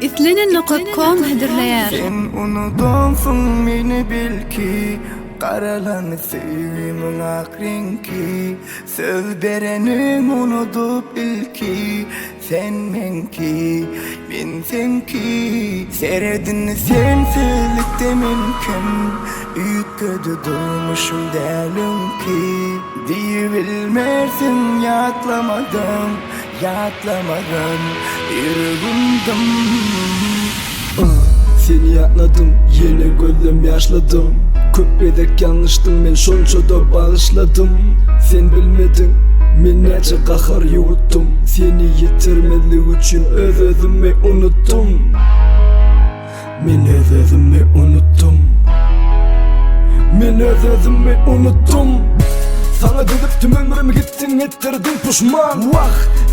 İslenin.com hedirleyer. Sen unutunsun meni belki, qaralan sevgimin akrenki. Söz berenim unutup ilki, sen menki, ben senki. Seredin sensizlikte mümkün, üyütküdü durmuşum derim ki. Diyebilmersin yatlamadım, yatlamadım, yürüdüm. Seni yatladım, yine gözüm yaşladım. Köpedek yanlıştım, men şonça da bağışladım. Sen bilmedin, men nece kahar yuttum. Seni yitirmelik üçün öz-özüme unuttum. Men öz-özüme unuttum. Men öz-özüme unuttum. Sana dedip tüm ömrümü gittin ettirdin puşman. Vah,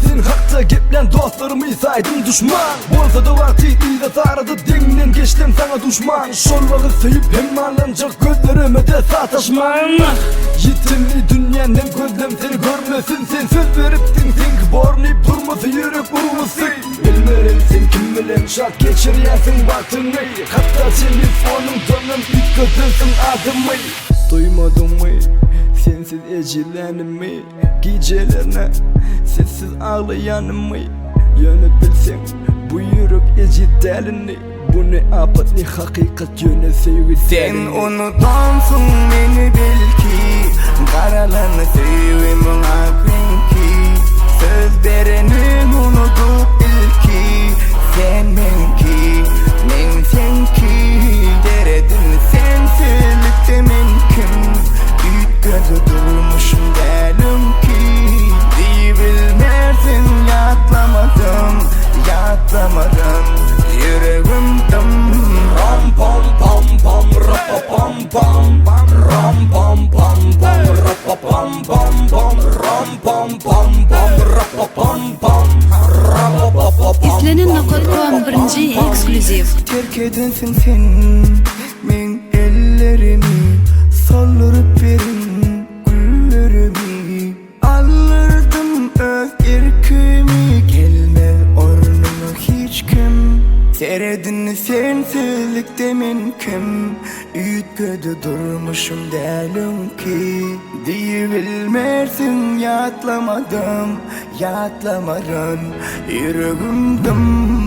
sen hakta geplen dostlarımı saydım düşman. Bolsa da vakti de sarıdı dingden geçtim sana düşman. Şolvağı sevip hem alancak gözlerime de sataşman. Yitimli dünyanın gözlem seni görmesin. Sen söz veriptin sen ki bornayıp durması yürek vurması. Bilmerim sen kim bilen şart geçiriyorsun vaktini. Hatta senin sonun dönüm ilk gözünsün adımı. Duymadın mı? Sensiz ecilenimi, gecelerine sessiz ağlayanımı. Yönü bilsen bu yürek eci delini. Bu ne apatli hakikat yönü sevgi Sen delini. unutunsun beni belki, qaralan sevgimin akrenki. Söz berenim unutup ilki, sen menki, men senki. Deredin sensizlikte mümkün, üyütküdü durmuşum derim ki. Diyebilmersin yatlamadım, yatlamadım, yüreğim dım. Ram pam pam pam rapa pam pam. Ram pam pam pam rapa pam pam pam. Ram pam pam pam rapa pam pam. Rapa pam pam. İslenin.com birinci ekskluziv. Terk edensin sen, men ellerimi soldurıp verin güllerimi. Alırdım öz erkimi, gelme ornuma hiç kim. Seredin sensizlikte mümkün, üyütküdü durmuşum derim ki. Diyebilmersin yatlamadım, yatlamadım, yüreğim dım.